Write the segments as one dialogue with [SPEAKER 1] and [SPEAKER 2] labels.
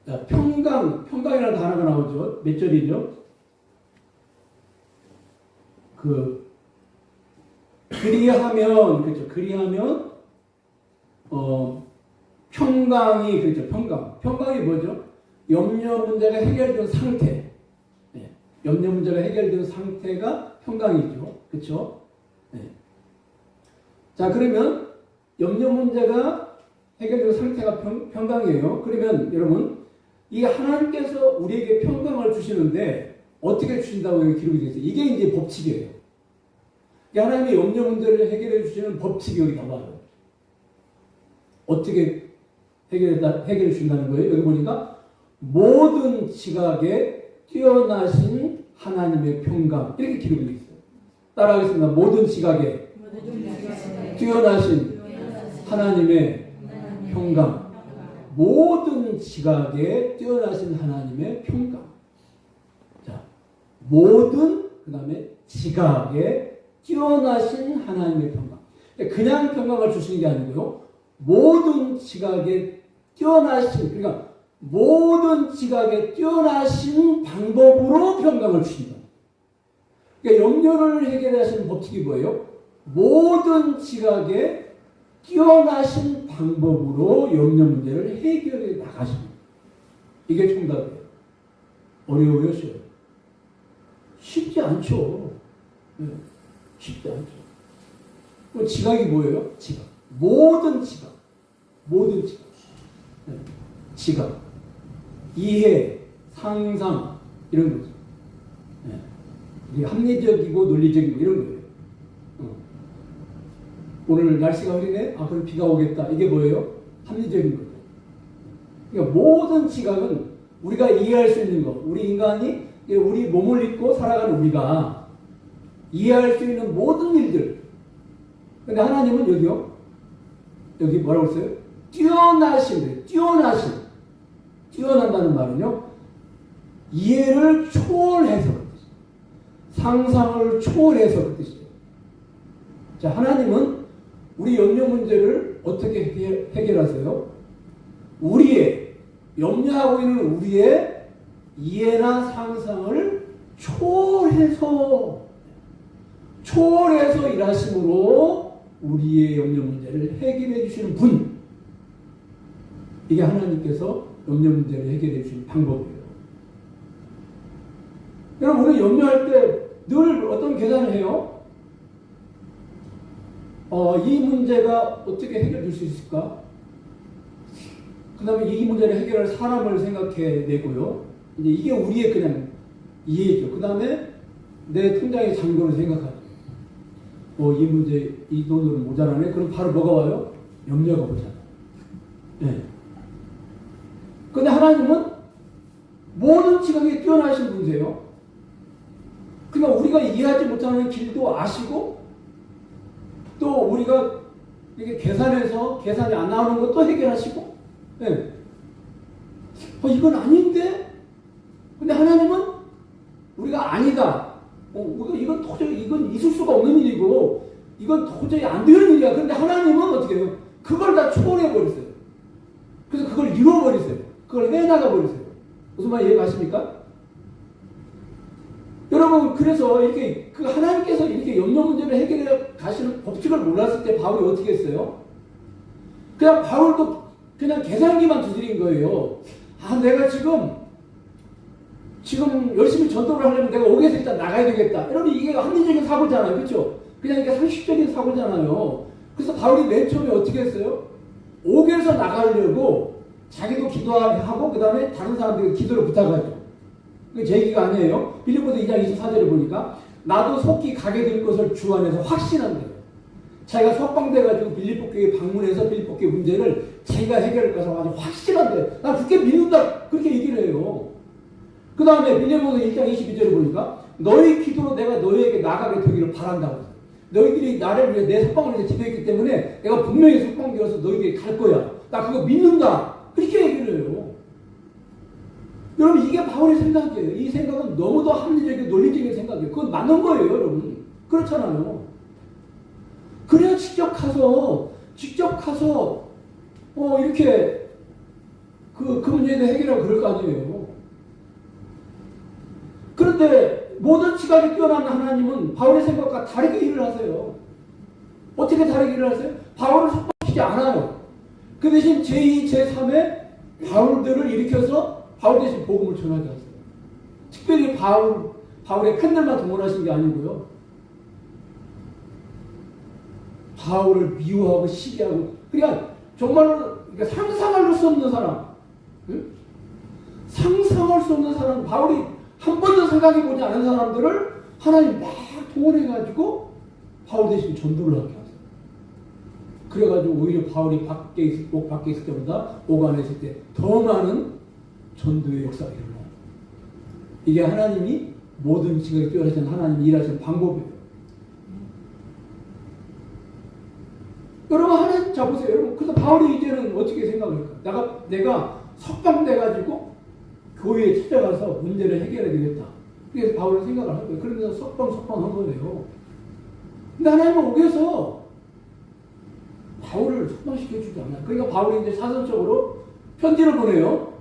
[SPEAKER 1] 자, 평강이라는 단어가 나오죠. 몇 절이죠? 그리하면, 그렇죠. 그리하면, 평강이, 그렇죠. 평강이 뭐죠? 염려 문제가 해결된 상태. 네. 염려 문제가 해결된 상태가 평강이죠. 그렇죠? 네. 자, 그러면 염려 문제가 해결된 상태가 평강이에요. 그러면 여러분, 이 하나님께서 우리에게 평강을 주시는데 어떻게 주신다고 여기 기록이 되어 있어요? 이게 이제 법칙이에요. 하나님의 염려 문제를 해결해 주시는 법칙이 여기 나와요. 어떻게 해결해 주신다는 거예요? 여기 보니까 모든 지각에 뛰어나신 하나님의 평강, 이렇게 기록이 되어 있어요. 따라하겠습니다. 모든 지각에 뛰어나신 하나님의 평강. 모든 지각에 뛰어나신 하나님의 평강. 자, 모든 그 다음에 지각에 뛰어나신 하나님의 평강. 그냥 평강을 주시는 게 아니고요. 모든 지각에 뛰어나신, 그러니까 모든 지각에 뛰어나신 방법으로 평강을 주신다. 그러니까 염려를 해결하시는 법칙이 뭐예요? 모든 지각에 뛰어나신 방법으로 염려 문제를 해결해 나가십니다. 이게 정답이에요. 어려워요, 쉬워요? 쉽지 않죠. 네. 쉽지 않죠. 그럼 지각이 뭐예요? 지각. 모든 지각. 네. 지각. 이해, 상상, 이런 거죠. 네. 이게 합리적이고 논리적이고 이런 거예요. 오늘 날씨가 흐리네? 아, 그럼 비가 오겠다. 이게 뭐예요? 합리적인 거죠. 그러니까 모든 지각은 우리가 이해할 수 있는 거. 우리 인간이, 우리 몸을 입고 살아가는 우리가 이해할 수 있는 모든 일들. 근데 하나님은 여기요. 여기 뭐라고 했어요? 뛰어난다는 말은요. 이해를 초월해서 그 뜻이에요. 상상을 초월해서 그 뜻이에요. 자, 하나님은 우리 염려 문제를 어떻게 해결하세요? 염려하고 있는 우리의 이해나 상상을 초월해서 일하심으로 우리의 염려 문제를 해결해 주시는 분. 이게 하나님께서 염려 문제를 해결해 주시는 방법이에요. 여러분, 우리 염려할 때 늘 어떤 계산을 해요? 이 문제가 어떻게 해결될 수 있을까? 그 다음에 이 문제를 해결할 사람을 생각해 내고요. 이제 이게 우리의 그냥 이해죠. 그 다음에 내 통장의 잔고를 생각하죠. 이 문제, 이 돈으로 모자라네? 그럼 바로 뭐가 와요? 염려가 오잖아요. 네. 근데 하나님은 모든 지각에 뛰어나신 분이세요. 그러니까 우리가 이해하지 못하는 길도 아시고, 또 우리가 이게 계산이 안 나오는 것도 해결하시고, 네. 이건 아닌데? 근데 하나님은 우리가 아니다. 이건 도저히, 이건 있을 수가 없는 일이고, 이건 도저히 안 되는 일이야. 그런데 하나님은 어떻게 해요? 그걸 다 초월해버렸어요. 그래서 그걸 이루어버렸어요. 그걸 해나가버렸어요. 무슨 말 이해가십니까? 여러분, 그래서 이렇게 하나님께서 이렇게 염려 문제를 해결해 가시는 법칙을 몰랐을 때 바울이 어떻게 했어요? 그냥 바울도 그냥 계산기만 두드린 거예요. 내가 지금 열심히 전도를 하려면 내가 옥에서 일단 나가야 되겠다. 여러분, 이게 합리적인 사고잖아요. 그렇죠? 그냥 이게 상식적인 사고잖아요. 그래서 바울이 맨 처음에 어떻게 했어요? 옥에서 나가려고 자기도 기도하고 그 다음에 다른 사람들에게 기도를 부탁하죠. 그게 제 얘기가 아니에요. 빌립보서 2장 24절에 보니까 나도 속히 가게 될 것을 주 안에서 확신한대요. 자기가 석방돼가지고 빌립보 교회 방문해서 빌립보 교회 문제를 자기가 해결할 것을 아주 확신한대요. 나 그렇게 믿는다. 그렇게 얘기를 해요. 그 다음에 빌립보서 1장 22절에 보니까 너희 기도로 내가 너희에게 나가게 되기를 바란다고. 너희들이 나를 위해 내 석방을 위해 기도했기 때문에 내가 분명히 석방되어서 너희에게 갈 거야. 나 그거 믿는다. 그렇게 얘기를 해요. 여러분, 이게 바울의 생각이에요. 이 생각은 너무도 합리적이고 논리적인 생각이에요. 그건 맞는 거예요, 여러분. 그렇잖아요. 그래야 직접 가서 이렇게 그 문제도 해결하고 그럴 거 아니에요. 그런데 모든 지각에 뛰어난 하나님은 바울의 생각과 다르게 일을 하세요. 어떻게 다르게 일을 하세요? 바울을 석방시키지 않아요. 그 대신 제2, 제3의 바울들을 일으켜서 바울 대신 복음을 전하게 하세요. 특별히 바울의 팬들만 동원하신 게 아니고요. 바울을 미워하고 시기하고, 그러니까 정말로 상상할 수 없는 사람, 응? 상상할 수 없는 사람, 바울이 한 번도 생각해보지 않은 사람들을 하나님 막 동원해가지고 바울 대신 전도를 하게 하세요. 그래가지고 오히려 바울이 목 밖에 있을 때보다 옥 안에 있을 때 더 많은 전도의 역사가 일어나요. 이게 하나님이 모든 지각에 뛰어나신 하나님이 일하시는 방법이에요. 여러분 하나님 잡으세요. 여러분 그래서 바울이 이제는 어떻게 생각을 할까? 내가 석방돼가지고 교회에 찾아가서 문제를 해결해야 되겠다. 그래서 바울은 생각을 할 거예요. 그러면서 석방한 거예요. 근데 하나님은 오셔서 바울을 석방시켜주지 않아요. 그러니까 바울이 이제 사선적으로 편지를 보내요.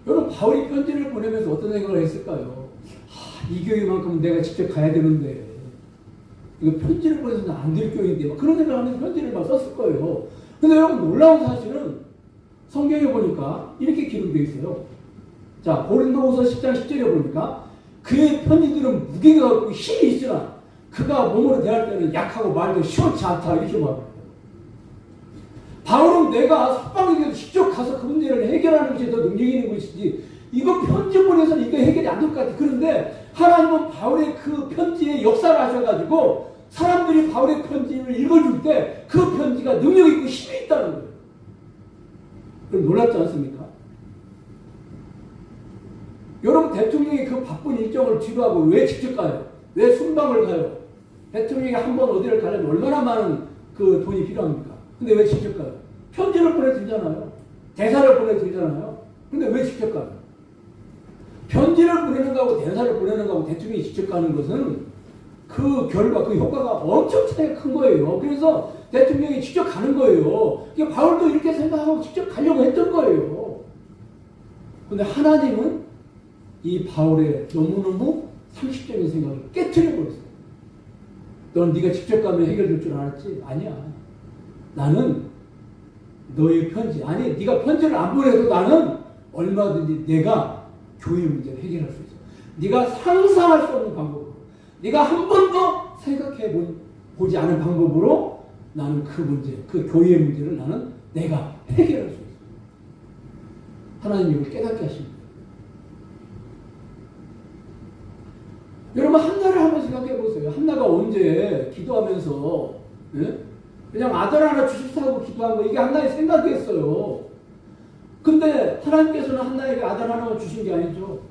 [SPEAKER 1] 여러분 바울이 편지를 보내면서 어떤 생각을 했을까요? 이 교회만큼은 내가 직접 가야 되는데 이거 편지를 보내서는 안 될 교회인데 막 그런 생각을 하면서 편지를 막 썼을 거예요. 근데 여러분 놀라운 사실은 성경에 보니까 이렇게 기록되어 있어요. 자, 고린도후서 10장 10절에 보니까 그의 편지들은 무게가 없고 힘이 있으나 그가 몸으로 대할 때는 약하고 말도 시원치 않다 이렇게 말해요. 바울은 내가 석방이 돼도 직접 가서 그 문제를 해결하는 것이 더 능력이 있는 것이지 이거 편지 보내서는 이거 해결이 안 될 것 같아. 그런데 하나님은 바울의 그 편지에 역사를 하셔가지고 사람들이 바울의 편지를 읽어줄 때 그 편지가 능력이 있고 힘이 있다는 거예요. 그럼 놀랍지 않습니까? 여러분 대통령이 그 바쁜 일정을 뒤로하고 왜 직접 가요? 왜 순방을 가요? 대통령이 한 번 어디를 가려면 얼마나 많은 그 돈이 필요합니까? 근데 왜 직접 가요? 편지를 보내드리잖아요. 대사를 보내드리잖아요. 근데 왜 직접 가요? 편지를 보내는 거하고 대사를 보내는 거하고 대통령이 직접 가는 것은 그 결과, 그 효과가 엄청 차이가 큰 거예요. 그래서 대통령이 직접 가는 거예요. 그러니까 바울도 이렇게 생각하고 직접 가려고 했던 거예요. 근데 하나님은 이 바울의 너무너무 상식적인 생각을 깨트려 버렸어요. 넌 네가 직접 가면 해결될 줄 알았지? 아니야. 나는 너의 편지, 아니 네가 편지를 안 보내도 나는 얼마든지 내가 교회 문제를 해결할 수 있어. 네가 상상할 수 없는 방법으로, 네가 한 번도 생각해 보지 않은 방법으로 나는 그 문제, 그 교회의 문제를 나는 내가 해결할 수 있어. 하나님 이걸 깨닫게 하십니다. 여러분 한나를 한번 생각해 보세요. 한나가 언제 기도하면서 그냥 아들 하나 주십사 하고 기도한 거 이게 한나의 생각이었어요. 근데 하나님께서는 한나에게 아들 하나만 주신 게 아니죠.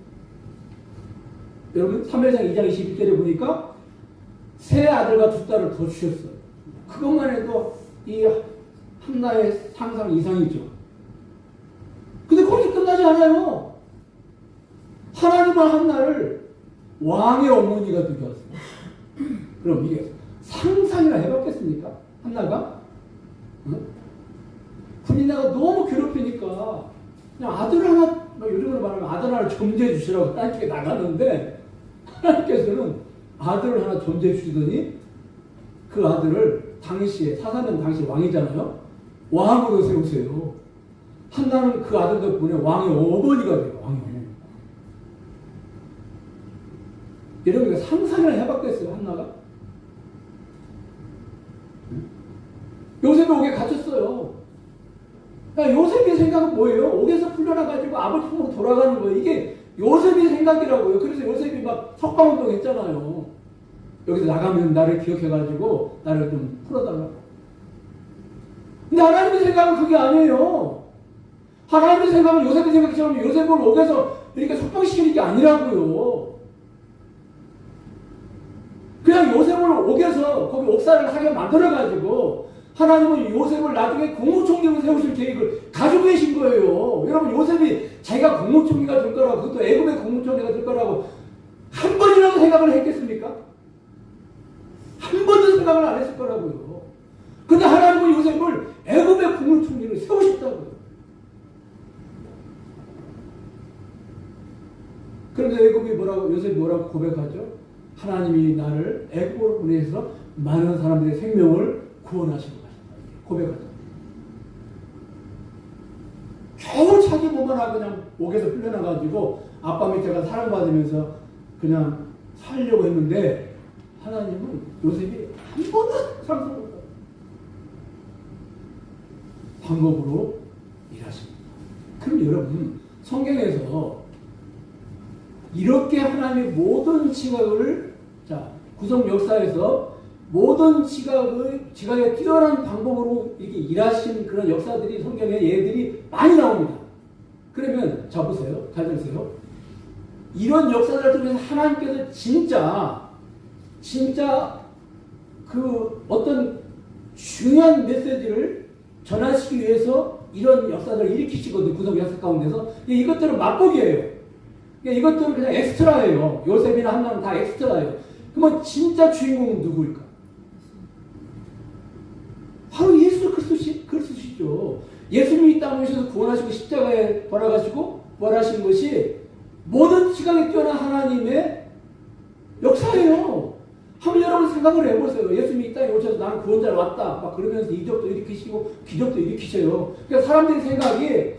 [SPEAKER 1] 여러분 3회상 2장 21절에 보니까 세 아들과 두 딸을 더 주셨어요. 그것만 해도 이 한나의 상상 이상이죠. 근데 거기서 끝나지 않아요. 하나님은 한나를 왕의 어머니가 되게 하세요. 그럼 이게 상상이나 해봤겠습니까? 한나가? 군인나가 너무 괴롭히니까 그냥 아들 하나, 요즘으로 말하면 아들 하나 점지해 주시라고 하나님께 나갔는데 하나님께서는 아들을 하나 점지해 주시더니 그 아들을 당시에 사사는 당시 왕이잖아요. 왕으로 세우세요. 한나는 그 아들 덕분에 왕의 어머니가 돼요. 왕의 어머니. 여러분 상상을 해봤겠어요? 한나가? 요셉이 옥에 갇혔어요. 요셉의 생각은 뭐예요? 옥에서 풀려나가지고 아버지 품으로 돌아가는 거예요. 이게 요셉의 생각이라고요. 그래서 요셉이 막 석방운동 했잖아요. 여기서 나가면 나를 기억해가지고 나를 좀 풀어달라고. 근데 하나님의 생각은 그게 아니에요. 하나님의 생각은 요셉의 생각처럼 요셉을 옥에서 이렇게 석방시키는 게 아니라고요. 그냥 요셉을 옥에서 거기 옥살을 하게 만들어가지고 하나님은 요셉을 나중에 국무총리로 세우실 계획을 가지고 계신 거예요. 여러분 요셉이 자기가 국무총리가 될 거라고, 그것도 애굽의 국무총리가 될 거라고 한 번이라도 생각을 했겠습니까? 한 번도 생각을 안 했을 거라고요. 근데 하나님은 요셉을 애굽의 국무총리로 세우셨다고요. 그런데 애굽이 뭐라고 요셉이 뭐라고 고백하죠? 하나님이 나를 애굽으로 보내서 많은 사람들의 생명을 구원하시고 가신다. 고백하죠. 겨우 자기 몸 하나 그냥 목에서 풀려나가지고 아빠 밑에 가서 사랑받으면서 그냥 살려고 했는데 하나님은 요셉이 한 번도 상상을 못하고 방법으로 일하십니다. 그럼 여러분 성경에서 이렇게 하나님의 모든 지각을 구속 역사에서 모든 지각에 뛰어난 방법으로 이렇게 일하신 그런 역사들이 성경에 예들이 많이 나옵니다. 그러면 자 보세요. 잘 들으세요. 이런 역사들을 통해서 하나님께서 진짜 그 어떤 중요한 메시지를 전하시기 위해서 이런 역사들을 일으키시거든요. 구속 역사 가운데서. 이것들은 맛보기예요. 이것들은 그냥 엑스트라예요. 요셉이나 한나는 다 엑스트라예요. 그러면 진짜 주인공은 누구일까? 바로 예수 그리스도시죠. 예수님이 이 땅에 오셔서 구원하시고 십자가에 돌아가시고 부활하신 것이 모든 지각에 뛰어난 하나님의 역사예요. 한번 여러분 생각을 해보세요. 예수님이 이 땅에 오셔서 나는 구원자로 왔다. 막 그러면서 이적도 일으키시고 기적도 일으키셔요. 그러니까 사람들의 생각이